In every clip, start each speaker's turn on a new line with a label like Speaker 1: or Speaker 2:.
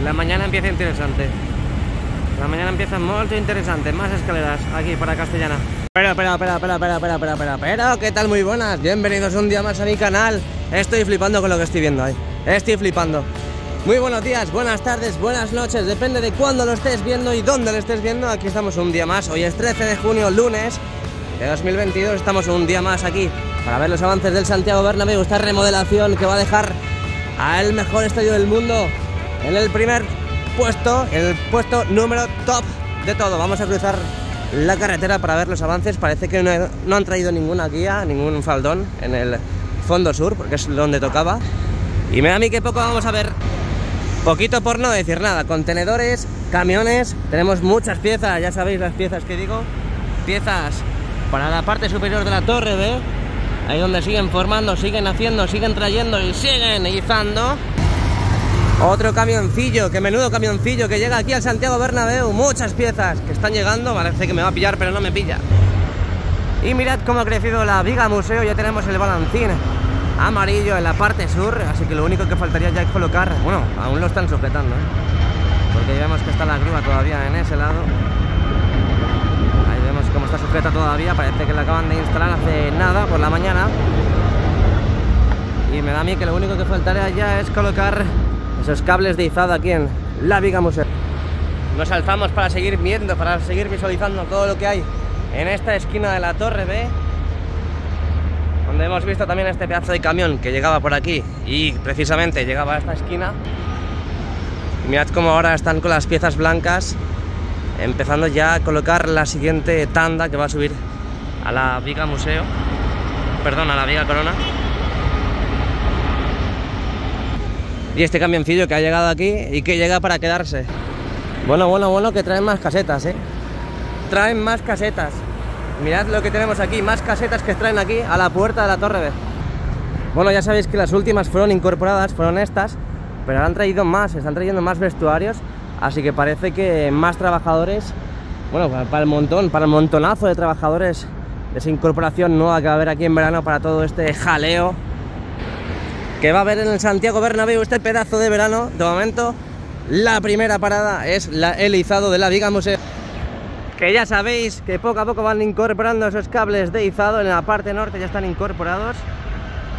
Speaker 1: La mañana empieza interesante. La mañana empieza muy interesante. Más escaleras aquí para Castellana. Pero, ¿qué tal? Muy buenas. Bienvenidos un día más a mi canal. Estoy flipando con lo que estoy viendo ahí. Estoy flipando. Muy buenos días, buenas tardes, buenas noches. Depende de cuándo lo estés viendo y dónde lo estés viendo. Aquí estamos un día más. Hoy es 13 de junio, lunes de 2022. Estamos un día más aquí para ver los avances del Santiago Bernabéu. Esta remodelación que va a dejar al mejor estadio del mundo en el primer puesto, en el puesto número top de todo. Vamos a cruzar la carretera para ver los avances. Parece que no han traído ninguna guía, ningún faldón en el fondo sur, porque es donde tocaba. Y me da a mí que poco vamos a ver. Poquito por no decir nada. Contenedores, camiones, tenemos muchas piezas, ya sabéis las piezas que digo. Piezas para la parte superior de la torre, ¿ve? Ahí donde siguen formando, siguen haciendo, siguen trayendo y siguen izando. Otro camioncillo, que menudo camioncillo que llega aquí al Santiago Bernabéu. Muchas piezas que están llegando, parece que me va a pillar, pero no me pilla. Y mirad cómo ha crecido la viga museo. Ya tenemos el balancín amarillo en la parte sur, así que lo único que faltaría ya es colocar, bueno, aún lo están sujetando, porque vemos que está la grúa todavía en ese lado. Ahí vemos cómo está sujeta todavía, parece que la acaban de instalar hace nada, por la mañana. Y me da a mí que lo único que faltaría ya es colocar esos cables de izado aquí en la viga museo. Nos alzamos para seguir viendo, para seguir visualizando todo lo que hay en esta esquina de la torre B, donde hemos visto también este pedazo de camión que llegaba por aquí y precisamente llegaba a esta esquina. Y mirad cómo ahora están con las piezas blancas, empezando ya a colocar la siguiente tanda que va a subir a la viga museo, perdón, a la viga corona. Y este camioncillo que ha llegado aquí y que llega para quedarse. Bueno, que traen más casetas, traen más casetas. Mirad lo que tenemos aquí, más casetas que traen aquí a la puerta de la torre B. Bueno, ya sabéis que las últimas fueron incorporadas, fueron estas, pero han traído más, están trayendo más vestuarios, así que parece que más trabajadores, bueno, para el montón, para el montonazo de trabajadores de esa incorporación nueva que va a haber aquí en verano para todo este jaleo que va a haber en el Santiago Bernabéu este pedazo de verano. De momento, la primera parada es el izado de la viga museo. Que ya sabéis que poco a poco van incorporando esos cables de izado. En la parte norte ya están incorporados.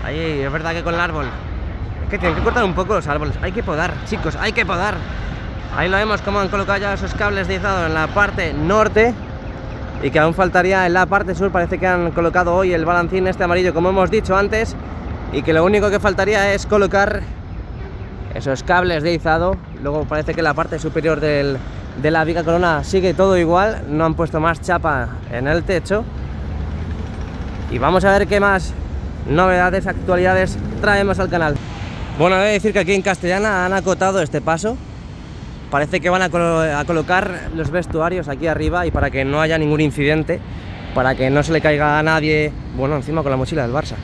Speaker 1: Ahí es verdad que con el árbol es que tienen que cortar un poco los árboles. Hay que podar, chicos, hay que podar. Ahí lo vemos como han colocado ya esos cables de izado en la parte norte. Y que aún faltaría en la parte sur. Parece que han colocado hoy el balancín este amarillo, como hemos dicho antes. Y que lo único que faltaría es colocar esos cables de izado. Luego parece que la parte superior de la viga corona sigue todo igual, no han puesto más chapa en el techo. Y vamos a ver qué más novedades, actualidades traemos al canal. Bueno, he de decir que aquí en Castellana han acotado este paso. Parece que van a colocar los vestuarios aquí arriba, y para que no haya ningún incidente, para que no se le caiga a nadie, bueno, encima con la mochila del Barça,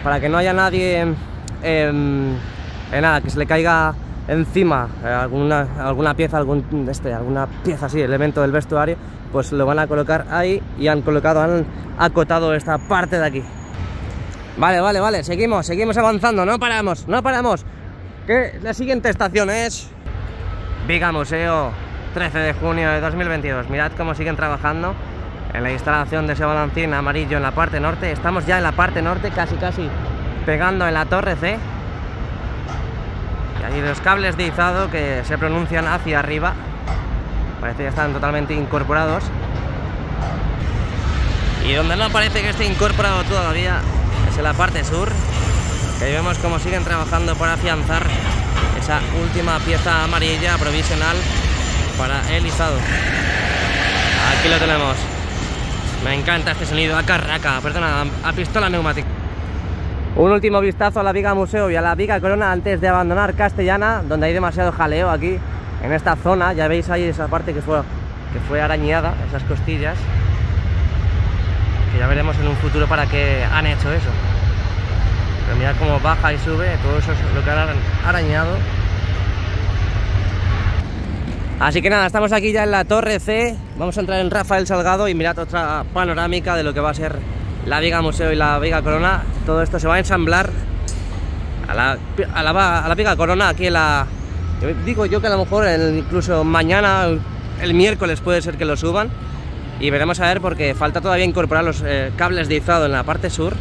Speaker 1: para que no haya nadie nada, que se le caiga encima alguna pieza, alguna pieza así, elemento del vestuario, pues lo van a colocar ahí. Y han acotado esta parte de aquí. Vale, seguimos avanzando, no paramos. Que la siguiente estación es Viga Museo, 13 de junio de 2022. Mirad cómo siguen trabajando en la instalación de ese balancín amarillo en la parte norte. Estamos ya en la parte norte, casi pegando en la torre C. Y ahí los cables de izado que se pronuncian hacia arriba. Parece que ya están totalmente incorporados. Y donde no parece que esté incorporado todavía es en la parte sur, que ahí vemos cómo siguen trabajando para afianzar esa última pieza amarilla provisional para el izado. Aquí lo tenemos. Me encanta este sonido a carraca, perdona, a pistola neumática. Un último vistazo a la viga museo y a la viga corona antes de abandonar Castellana, donde hay demasiado jaleo aquí en esta zona. Ya veis ahí esa parte que fue arañada, esas costillas, que ya veremos en un futuro para qué han hecho eso. Pero mirad cómo baja y sube, todo eso es lo que han arañado. Así que nada, estamos aquí ya en la torre C. Vamos a entrar en Rafael Salgado y mirad otra panorámica de lo que va a ser la viga museo y la viga corona. Todo esto se va a ensamblar a la viga corona aquí en la Digo yo que a lo mejor incluso mañana, el miércoles puede ser que lo suban. Y veremos a ver, porque falta todavía incorporar los cables de izado en la parte sur.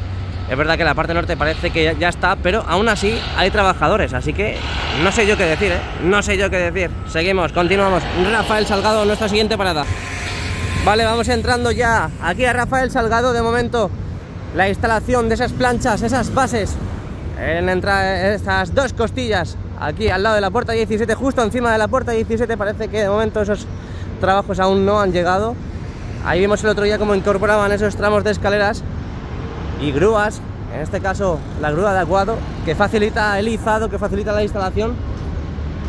Speaker 1: Es verdad que en la parte norte parece que ya está, pero aún así hay trabajadores, así que no sé yo qué decir, no sé yo qué decir. Seguimos, continuamos. Rafael Salgado, nuestra siguiente parada. Vale, vamos entrando ya aquí a Rafael Salgado. De momento, la instalación de esas planchas, esas bases, en estas dos costillas, aquí al lado de la puerta 17, justo encima de la puerta 17. Parece que de momento esos trabajos aún no han llegado. Ahí vimos el otro día cómo incorporaban esos tramos de escaleras y grúas, en este caso la grúa de acuado, que facilita el izado, que facilita la instalación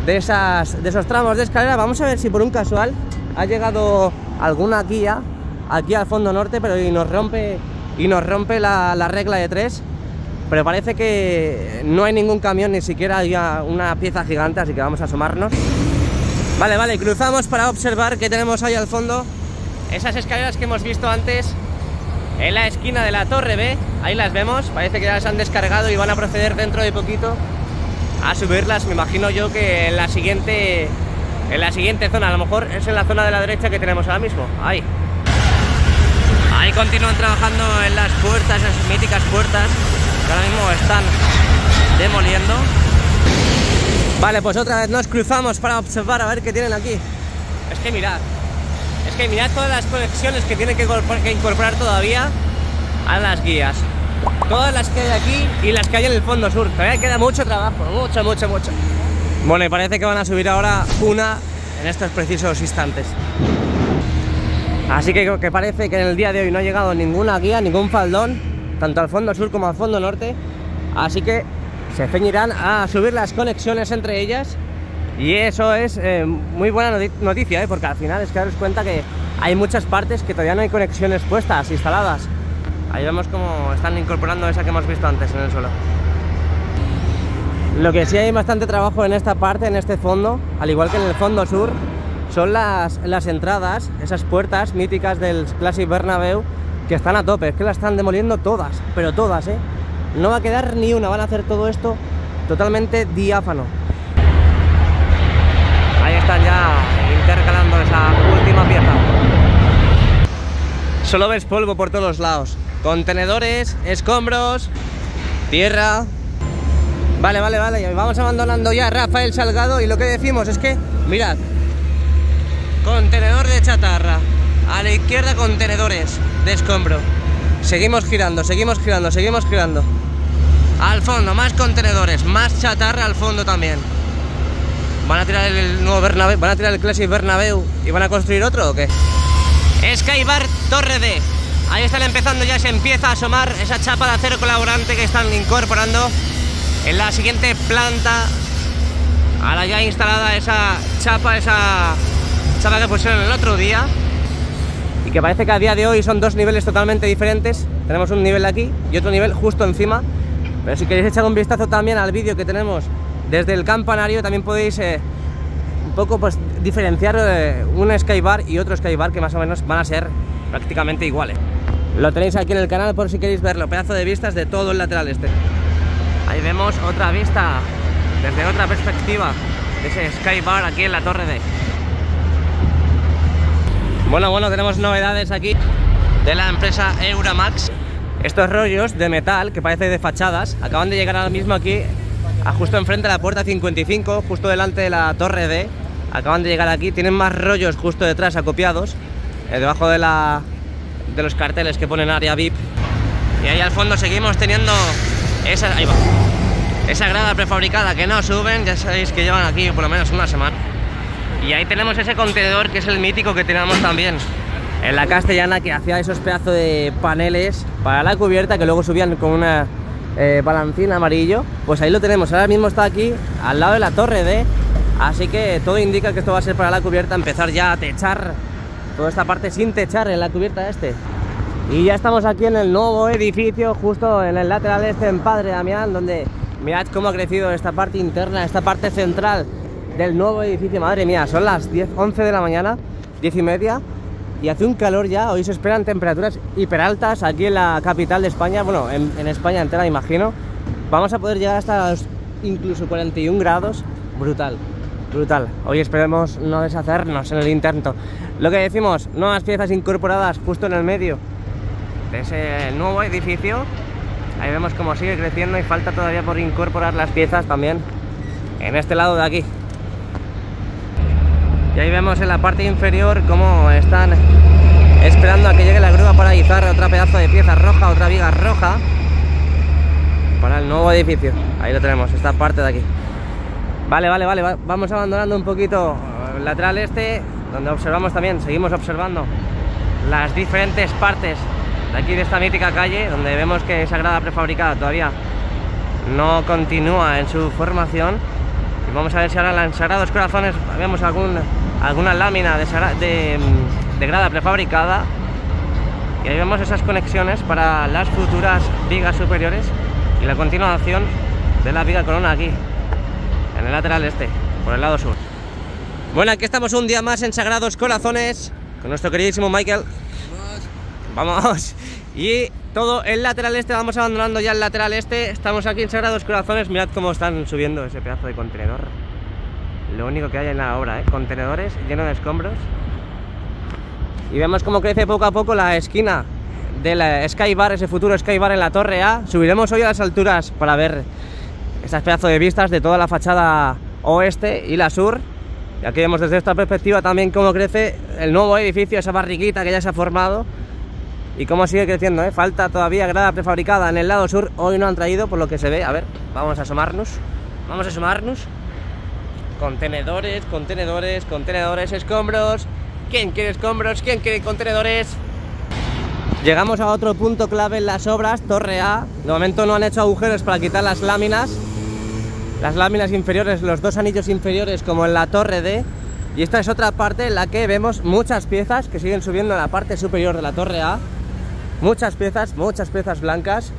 Speaker 1: de esos tramos de escalera. Vamos a ver si por un casual ha llegado alguna guía aquí al fondo norte, pero y nos rompe la regla de 3. Pero parece que no hay ningún camión, ni siquiera hay una pieza gigante, así que vamos a asomarnos. Vale, cruzamos para observar que tenemos ahí al fondo esas escaleras que hemos visto antes en la esquina de la Torre B. Ahí las vemos, parece que ya las han descargado y van a proceder dentro de poquito a subirlas. Me imagino yo que en la siguiente zona, a lo mejor es en la zona de la derecha que tenemos ahora mismo. Ahí continúan trabajando en las puertas, esas míticas puertas que ahora mismo están demoliendo. Vale, pues otra vez nos cruzamos para observar a ver qué tienen aquí. Es que mirad todas las conexiones que tienen que incorporar todavía a las guías. Todas las que hay aquí y las que hay en el fondo sur. Todavía queda mucho trabajo, mucho. Bueno, y parece que van a subir ahora una en estos precisos instantes. Así que parece que en el día de hoy no ha llegado ninguna guía, ningún faldón, tanto al fondo sur como al fondo norte. Así que se ceñirán a subir las conexiones entre ellas. Y eso es muy buena noticia, porque al final es que daros cuenta que hay muchas partes que todavía no hay conexiones puestas, instaladas. Ahí vemos cómo están incorporando esa que hemos visto antes en el suelo. Lo que sí hay bastante trabajo en esta parte, en este fondo, al igual que en el fondo sur, son las entradas, esas puertas míticas del Clásic Bernabéu, que están a tope. Es que las están demoliendo todas, pero todas, no va a quedar ni una, van a hacer todo esto totalmente diáfano. Ahí están ya intercalando esa última pieza. Solo ves polvo por todos los lados. Contenedores, escombros, tierra. Vale. Vamos abandonando ya Rafael Salgado y lo que decimos es que, mirad, contenedor de chatarra. A la izquierda contenedores de escombro. Seguimos girando. Al fondo más contenedores, más chatarra al fondo también. ¿Van a tirar el nuevo Bernabéu? ¿Van a tirar el Clásic Bernabéu y van a construir otro o qué? Skybar Torre D. Ahí están empezando, ya se empieza a asomar esa chapa de acero colaborante que están incorporando en la siguiente planta. Ahora ya instalada esa chapa que pusieron el otro día. Y que parece que a día de hoy son dos niveles totalmente diferentes. Tenemos un nivel aquí y otro nivel justo encima. Pero si queréis echar un vistazo también al vídeo que tenemos desde el campanario, también podéis un poco pues diferenciar un Skybar y otro Skybar que más o menos van a ser prácticamente iguales. Lo tenéis aquí en el canal por si queréis verlo. Pedazo de vistas de todo el lateral este. Ahí vemos otra vista desde otra perspectiva de ese Skybar aquí en la Torre D. Bueno, tenemos novedades aquí de la empresa Euramax. Estos rollos de metal que parece de fachadas acaban de llegar ahora mismo aquí, justo enfrente de la puerta 55, justo delante de la Torre D. Acaban de llegar aquí, tienen más rollos justo detrás acopiados, debajo de los carteles que ponen área VIP. Y ahí al fondo seguimos teniendo esa grada prefabricada que no suben, ya sabéis que llevan aquí por lo menos una semana. Y ahí tenemos ese contenedor que es el mítico que teníamos también en la Castellana, que hacía esos pedazos de paneles para la cubierta que luego subían con una balancín amarillo. Pues ahí lo tenemos, ahora mismo está aquí al lado de la Torre D, así que todo indica que esto va a ser para la cubierta, empezar ya a techar toda esta parte sin techar en la cubierta este. Y ya estamos aquí en el nuevo edificio, justo en el lateral este en Padre Damián, donde mirad cómo ha crecido esta parte interna, esta parte central del nuevo edificio. Madre mía, son las 11 de la mañana, 10:30, y hace un calor ya. Hoy se esperan temperaturas hiperaltas aquí en la capital de España, bueno, en España entera imagino. Vamos a poder llegar hasta los incluso 41 grados, brutal. brutal. Hoy esperemos no deshacernos en el intento. Lo que decimos, nuevas piezas incorporadas justo en el medio de ese nuevo edificio. Ahí vemos cómo sigue creciendo y falta todavía por incorporar las piezas también en este lado de aquí. Y ahí vemos en la parte inferior cómo están esperando a que llegue la grúa para izar otra pedazo de pieza roja, otra viga roja para el nuevo edificio. Ahí lo tenemos, esta parte de aquí. Vale, vamos abandonando un poquito el lateral este, donde observamos también, seguimos observando las diferentes partes de aquí de esta mítica calle, donde vemos que esa grada prefabricada todavía no continúa en su formación. Y vamos a ver si ahora en Sagrados Corazones vemos alguna lámina de grada prefabricada. Y ahí vemos esas conexiones para las futuras vigas superiores y la continuación de la viga corona aquí, en el lateral este, por el lado sur. Bueno, aquí estamos un día más en Sagrados Corazones con nuestro queridísimo Michael. Vamos. Y todo el lateral este, vamos abandonando ya el lateral este. Estamos aquí en Sagrados Corazones. Mirad cómo están subiendo ese pedazo de contenedor. Lo único que hay en la obra, contenedores llenos de escombros. Y vemos cómo crece poco a poco la esquina del Skybar, ese futuro Skybar en la Torre A. Subiremos hoy a las alturas para ver estas pedazos de vistas de toda la fachada oeste y la sur. Y aquí vemos desde esta perspectiva también cómo crece el nuevo edificio, esa barriguita que ya se ha formado. Y cómo sigue creciendo, Falta todavía grada prefabricada en el lado sur. Hoy no han traído, por lo que se ve. A ver, vamos a asomarnos. Vamos a asomarnos. Contenedores, contenedores, contenedores, escombros. ¿Quién quiere escombros? ¿Quién quiere contenedores? Llegamos a otro punto clave en las obras, Torre A. De momento no han hecho agujeros para quitar las láminas. Las láminas inferiores, los dos anillos inferiores como en la Torre D. Y esta es otra parte en la que vemos muchas piezas que siguen subiendo en la parte superior de la Torre A. Muchas piezas blancas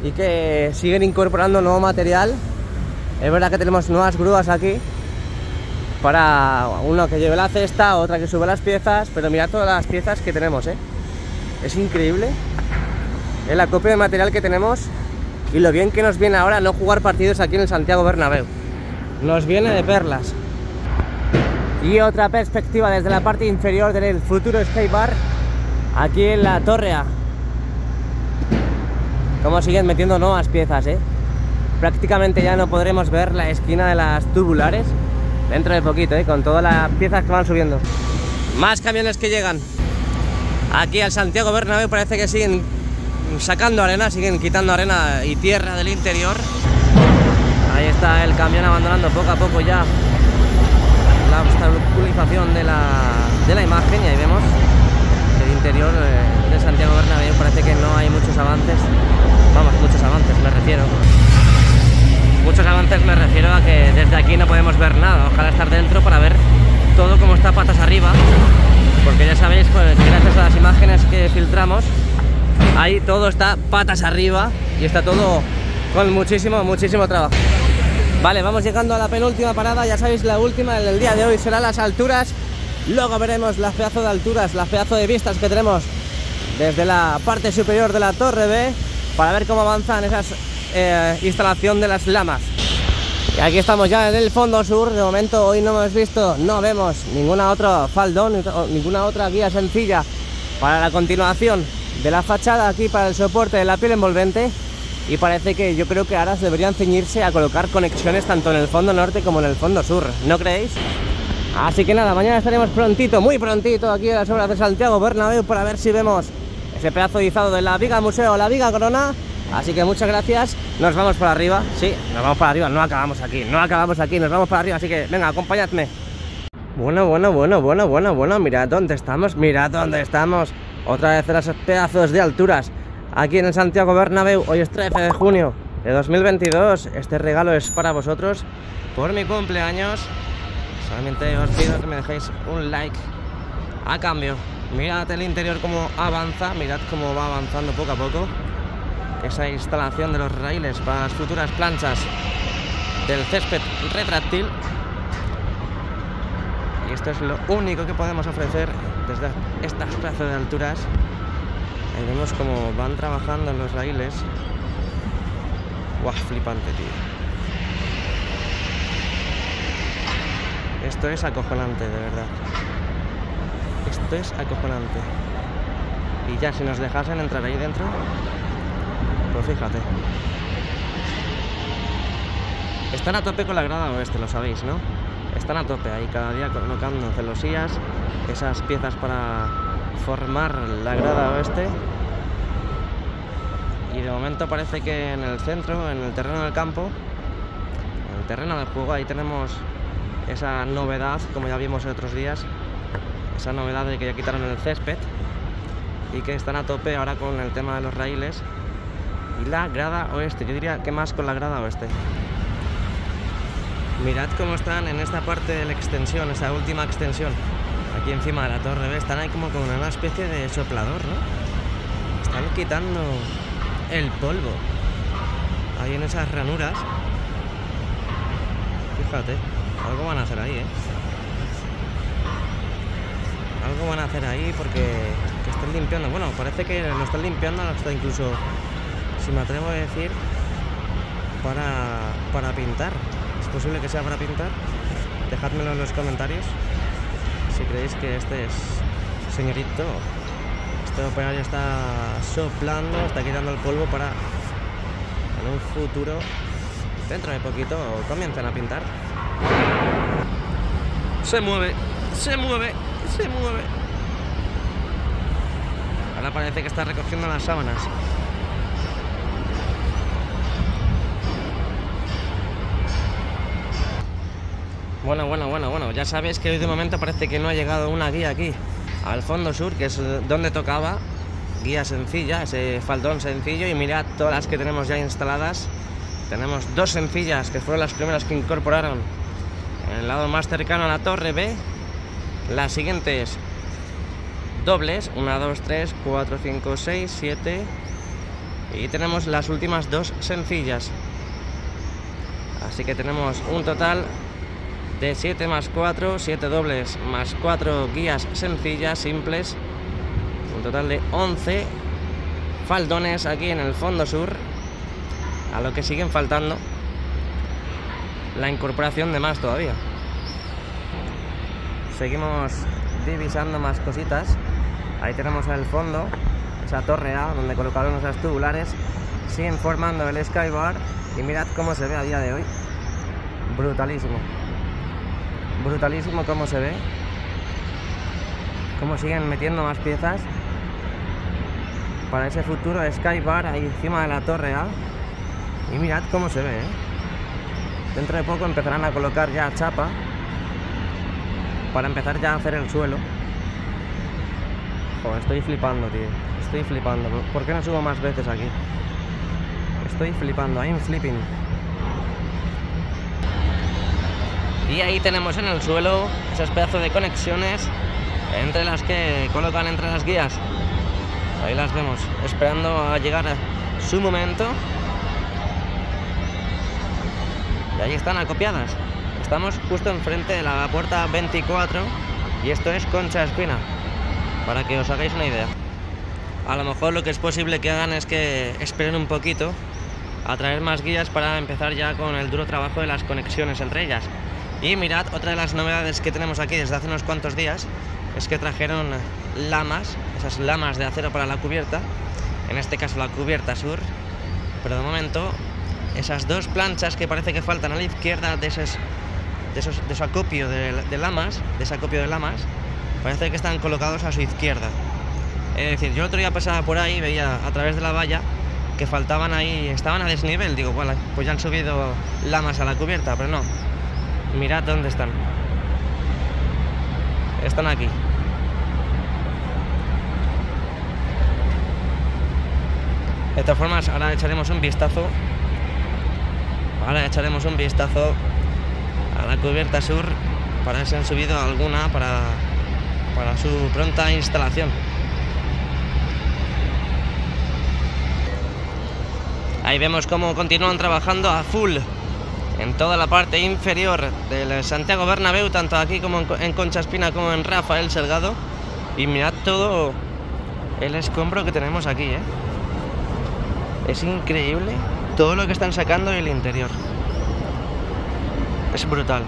Speaker 1: y que siguen incorporando nuevo material. Es verdad que tenemos nuevas grúas aquí para uno que lleve la cesta, otra que sube las piezas, pero mirad todas las piezas que tenemos, Es increíble el acopio de material que tenemos y lo bien que nos viene ahora no jugar partidos aquí en el Santiago Bernabéu. Nos viene de perlas. Y otra perspectiva desde la parte inferior del futuro Skybar aquí en la Torre A. Como siguen metiendo nuevas piezas, Prácticamente ya no podremos ver la esquina de las tubulares dentro de poquito, con todas las piezas que van subiendo. Más camiones que llegan aquí al Santiago Bernabéu. Parece que siguen sacando arena, siguen quitando arena y tierra del interior. Ahí está el camión abandonando poco a poco ya la obstaculización de la imagen. Y ahí vemos que el interior de Santiago Bernabéu parece que no hay muchos avances. Vamos, muchos avances me refiero. Muchos avances me refiero a que desde aquí no podemos ver nada. Ojalá estar dentro para ver todo como está patas arriba. Porque ya sabéis, pues, gracias a las imágenes que filtramos, ahí todo está patas arriba y está todo con muchísimo trabajo. Vale, vamos llegando a la penúltima parada. Ya sabéis, la última del día de hoy será las alturas. Luego veremos las pedazos de alturas, las pedazos de vistas que tenemos desde la parte superior de la Torre B para ver cómo avanzan esas instalación de las lamas. Y aquí estamos ya en el fondo sur. De momento hoy no hemos visto, no vemos ninguna otra faldón, ninguna otra guía sencilla para la continuación de la fachada aquí para el soporte de la piel envolvente. Y parece que yo creo que ahora deberían ceñirse a colocar conexiones tanto en el fondo norte como en el fondo sur, ¿no creéis? Así que nada, mañana estaremos prontito, muy prontito aquí en las obras de Santiago Bernabéu para ver si vemos ese pedazo de izado de la viga museo, la viga corona. Así que muchas gracias, nos vamos para arriba. Sí, nos vamos para arriba, no acabamos aquí, nos vamos para arriba, así que venga, acompañadme. Bueno, mirad dónde estamos, otra vez en esos pedazos de alturas, aquí en el Santiago Bernabéu. Hoy es 13 de junio de 2022, este regalo es para vosotros, por mi cumpleaños. Solamente os pido que me dejéis un like a cambio. Mirad el interior cómo avanza, mirad cómo va avanzando poco a poco esa instalación de los raíles para las futuras planchas del césped retráctil. Y esto es lo único que podemos ofrecer desde estas pedazos de alturas. Ahí vemos cómo van trabajando en los raíles. ¡Guau! Flipante, tío. Esto es acojonante, de verdad. Esto es acojonante. Y ya si nos dejasen entrar ahí dentro, pues fíjate. Están a tope con la grada oeste, lo sabéis, ¿no? Están a tope ahí cada día colocando celosías, esas piezas para formar la grada oeste. Y de momento parece que en el centro, en el terreno del campo, en el terreno del juego, ahí tenemos esa novedad, como ya vimos otros días, esa novedad de que ya quitaron el césped y que están a tope ahora con el tema de los raíles y la grada oeste. Yo diría que más con la grada oeste. Mirad cómo están en esta parte de la extensión, esa última extensión, aquí encima de la torre, ¿ves? Están ahí como con una especie de soplador, ¿no? Están quitando el polvo ahí en esas ranuras. Fíjate, algo van a hacer ahí, ¿eh? Algo van a hacer ahí porque que están limpiando. Bueno, parece que lo están limpiando hasta incluso, si me atrevo a decir, para pintar. ¿Es posible que sea para pintar? Dejádmelo en los comentarios si creéis que este señorito, este operario está soplando, está quitando el polvo para en un futuro, dentro de poquito, comiencen a pintar. Se mueve, se mueve, se mueve. Ahora parece que está recogiendo las sábanas. Bueno, ya sabéis que hoy de momento parece que no ha llegado una guía aquí al fondo sur, que es donde tocaba, guía sencilla, ese faldón sencillo, y mirad todas las que tenemos ya instaladas. Tenemos dos sencillas que fueron las primeras que incorporaron en el lado más cercano a la torre B. Las siguientes dobles, 1, 2, 3, 4, 5, 6, 7, y tenemos las últimas dos sencillas. Así que tenemos un total de 7 más 4, 7 dobles más 4 guías sencillas, simples, un total de 11 faldones aquí en el fondo sur, a lo que siguen faltando la incorporación de más todavía. Seguimos divisando más cositas. Ahí tenemos el fondo, esa torre A donde colocaron esas tubulares, siguen formando el skybar y mirad cómo se ve a día de hoy. Brutalísimo. Brutalísimo cómo se ve, cómo siguen metiendo más piezas para ese futuro skybar ahí encima de la torre A. Y mirad cómo se ve, ¿eh? Dentro de poco empezarán a colocar ya chapa para empezar ya a hacer el suelo. Joder, estoy flipando, tío, estoy flipando. ¿Por qué no subo más veces aquí? Estoy flipando, I'm flipping. Y ahí tenemos en el suelo esos pedazos de conexiones entre las que colocan entre las guías. Ahí las vemos, esperando a llegar a su momento. Y ahí están acopiadas. Estamos justo enfrente de la puerta 24 y esto es Concha Espina, para que os hagáis una idea. A lo mejor lo que es posible que hagan es que esperen un poquito a traer más guías para empezar ya con el duro trabajo de las conexiones entre ellas. Y mirad, otra de las novedades que tenemos aquí desde hace unos cuantos días es que trajeron lamas, esas lamas de acero para la cubierta, en este caso la cubierta sur, pero de momento esas dos planchas que parece que faltan a la izquierda de ese acopio de lamas, parece que están colocados a su izquierda. Es decir, yo el otro día pasaba por ahí, veía a través de la valla que faltaban ahí, estaban a desnivel, digo, bueno, pues ya han subido lamas a la cubierta, pero no. Mirad dónde están. Están aquí. De todas formas, ahora echaremos un vistazo. A la cubierta sur para ver si han subido alguna para su pronta instalación. Ahí vemos cómo continúan trabajando a full en toda la parte inferior del Santiago Bernabéu, tanto aquí como en Concha Espina como en Rafael Selgado. Y mirad todo el escombro que tenemos aquí, ¿eh? Es increíble todo lo que están sacando del interior. Es brutal.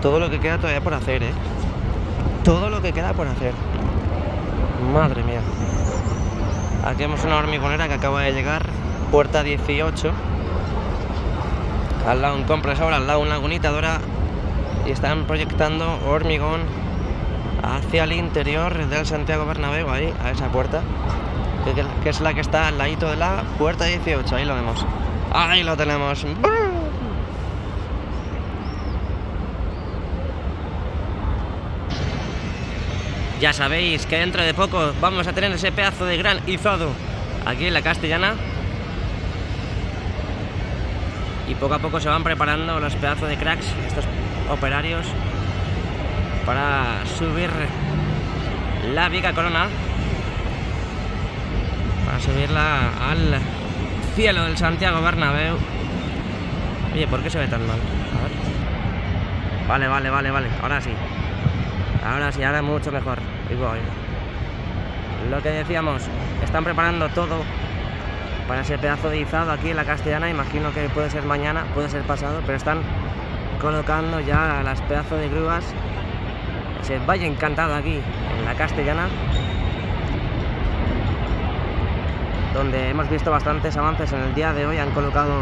Speaker 1: Todo lo que queda todavía por hacer, ¿eh? Todo lo que queda por hacer. Madre mía. Aquí vemos una hormigonera que acaba de llegar. Puerta 18. Al lado un compresor, al lado una agunitadora. Y están proyectando hormigón hacia el interior del Santiago Bernabéu, ahí, a esa puerta. Que es la que está al ladito de la puerta 18. Ahí lo vemos. Ahí lo tenemos. Ya sabéis que dentro de poco vamos a tener ese pedazo de gran izado aquí en la Castellana. Y poco a poco se van preparando los pedazos de cracks, estos operarios, para subir la Viga Corona, para subirla al cielo del Santiago Bernabéu. Oye, ¿por qué se ve tan mal? A ver. Vale. Ahora sí. Ahora mucho mejor. Lo que decíamos, están preparando todo para ese pedazo de izado aquí en la Castellana. Imagino que puede ser mañana, puede ser pasado, pero están colocando ya las pedazos de grúas. Ese valle encantado aquí en la Castellana, donde hemos visto bastantes avances en el día de hoy. Han colocado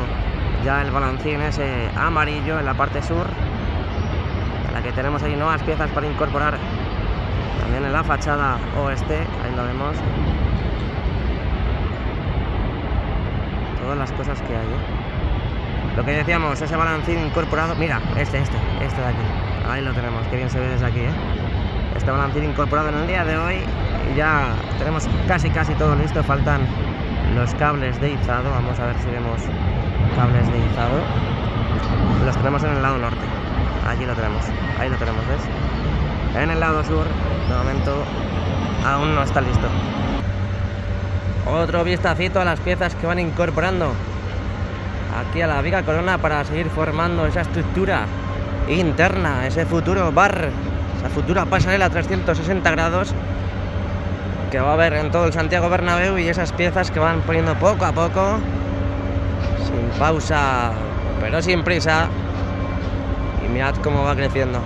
Speaker 1: ya el balancín ese amarillo en la parte sur, en la que tenemos ahí nuevas piezas para incorporar también en la fachada oeste. Ahí lo vemos. Todas las cosas que hay, ¿eh? Lo que decíamos, ese balancín incorporado. Mira, este de aquí. Ahí lo tenemos, que bien se ve desde aquí, ¿eh? Este balancín incorporado en el día de hoy. Y ya tenemos casi todo listo. Faltan los cables de izado. Vamos a ver si vemos cables de izado. Los tenemos en el lado norte. Allí lo tenemos. Ahí lo tenemos, ¿ves? En el lado sur, de momento, aún no está listo. Otro vistacito a las piezas que van incorporando aquí a la Viga Corona para seguir formando esa estructura interna, ese futuro bar, esa futura pasarela 360 grados que va a haber en todo el Santiago Bernabéu, y esas piezas que van poniendo poco a poco, sin pausa, pero sin prisa. Y mirad cómo va creciendo.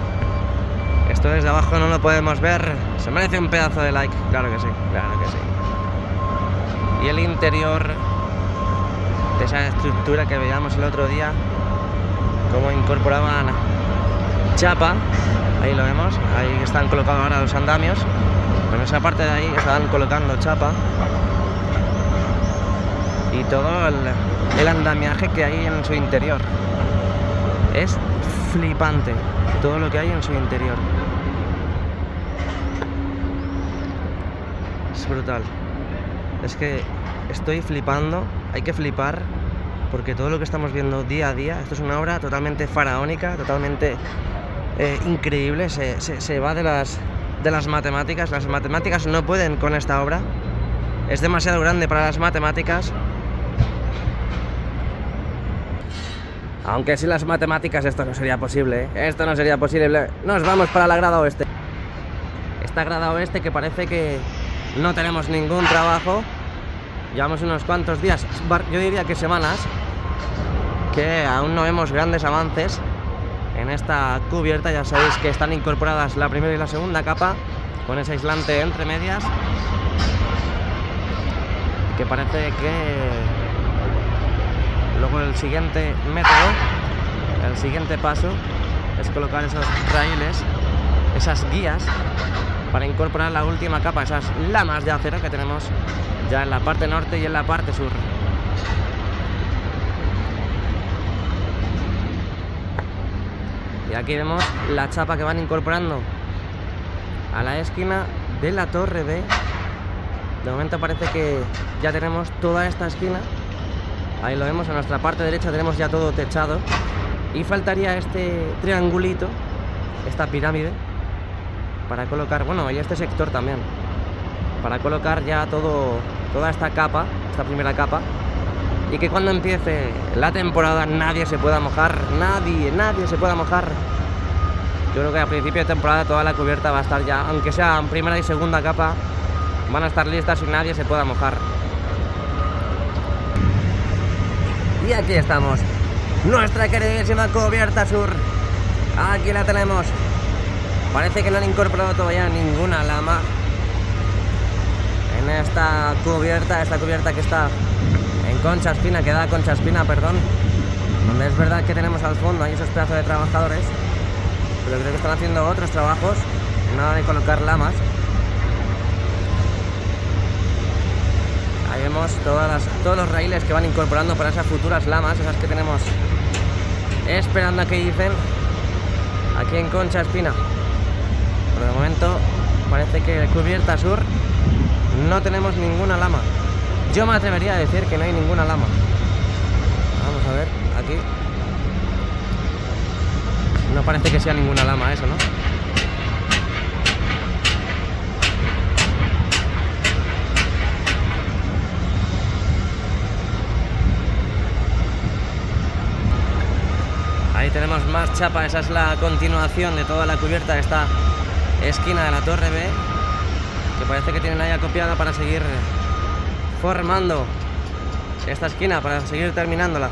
Speaker 1: Esto desde abajo no lo podemos ver. Se merece un pedazo de like, claro que sí. Y el interior de esa estructura que veíamos el otro día, cómo incorporaban chapa. Ahí lo vemos, ahí están colocados ahora los andamios. En esa parte de ahí están colocando chapa. Y todo el andamiaje que hay en su interior. Es flipante todo lo que hay en su interior. Es brutal. Es que estoy flipando, hay que flipar, porque todo lo que estamos viendo día a día, esto es una obra totalmente faraónica, totalmente increíble, se va de las matemáticas. Las matemáticas no pueden con esta obra, es demasiado grande para las matemáticas. Aunque sin las matemáticas esto no sería posible, ¿eh? Esto no sería posible. Nos vamos para la grada oeste. Esta grada oeste que parece que no tenemos ningún trabajo. Llevamos unos cuantos días, yo diría que semanas, que aún no vemos grandes avances en esta cubierta. Ya sabéis que están incorporadas la primera y la segunda capa con ese aislante entre medias, que parece que luego el siguiente método, el siguiente paso es colocar esos raíles, esas guías, para incorporar la última capa, esas lamas de acero que tenemos ya en la parte norte y en la parte sur. Y aquí vemos la chapa que van incorporando a la esquina de la torre B. De momento parece que ya tenemos toda esta esquina. Ahí lo vemos, a nuestra parte derecha tenemos ya todo techado. Y faltaría este triangulito, esta pirámide, para colocar, bueno, y este sector también, para colocar ya toda esta capa, esta primera capa, y que cuando empiece la temporada nadie se pueda mojar, nadie se pueda mojar. Yo creo que a principio de temporada toda la cubierta va a estar ya, aunque sea en primera y segunda capa, van a estar listas y nadie se pueda mojar. Y aquí estamos, nuestra queridísima cubierta sur, Aquí la tenemos. Parece que no han incorporado todavía ninguna lama en esta cubierta que está en Concha Espina, que da a Concha Espina, perdón, donde es verdad que tenemos al fondo ahí esos pedazos de trabajadores, pero creo que están haciendo otros trabajos, nada de colocar lamas. Ahí vemos todos los raíles que van incorporando para esas futuras lamas, esas que tenemos esperando a que dicen aquí en Concha Espina. Por el momento parece que en cubierta sur no tenemos ninguna lama. Yo me atrevería a decir que no hay ninguna lama. Vamos a ver, aquí no parece que sea ninguna lama eso, ¿no? Ahí tenemos más chapa, esa es la continuación de toda la cubierta de esta esquina de la Torre B, que parece que tienen ahí acopiada para seguir formando esta esquina, para seguir terminándola.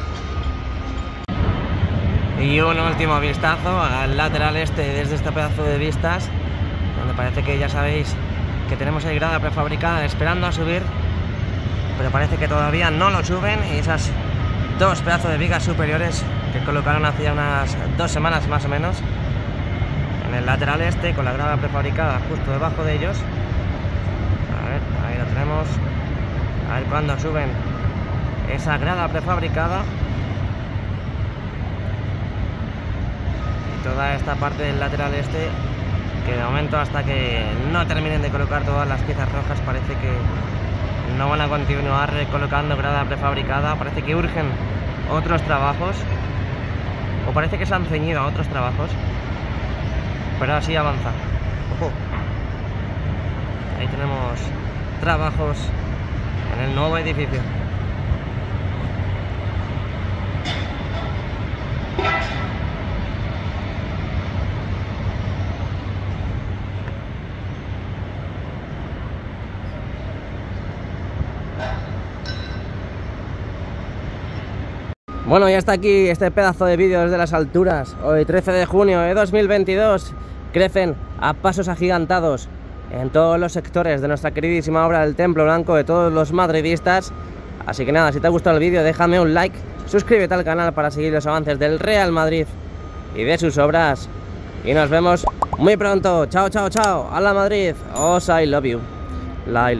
Speaker 1: Y un último vistazo al lateral este desde este pedazo de vistas, donde parece que ya sabéis que tenemos ahí grada prefabricada esperando a subir, pero parece que todavía no lo suben, y esas dos pedazos de vigas superiores que colocaron hace ya unas 2 semanas más o menos en el lateral este, con la grada prefabricada justo debajo de ellos. A ver, ahí lo tenemos. A ver cuándo suben esa grada prefabricada. Y toda esta parte del lateral este, que de momento hasta que no terminen de colocar todas las piezas rojas parece que no van a continuar colocando grada prefabricada. Parece que urgen otros trabajos, o parece que se han ceñido a otros trabajos, pero así avanza. Ojo, ahí tenemos trabajos en el nuevo edificio. Bueno, ya está aquí este pedazo de vídeo desde las alturas. Hoy 13 de junio de 2022 crecen a pasos agigantados en todos los sectores de nuestra queridísima obra del Templo Blanco de todos los madridistas. Así que nada, si te ha gustado el vídeo déjame un like, suscríbete al canal para seguir los avances del Real Madrid y de sus obras. Y nos vemos muy pronto. Chao, chao, chao. A la Madrid. Os I love you. La.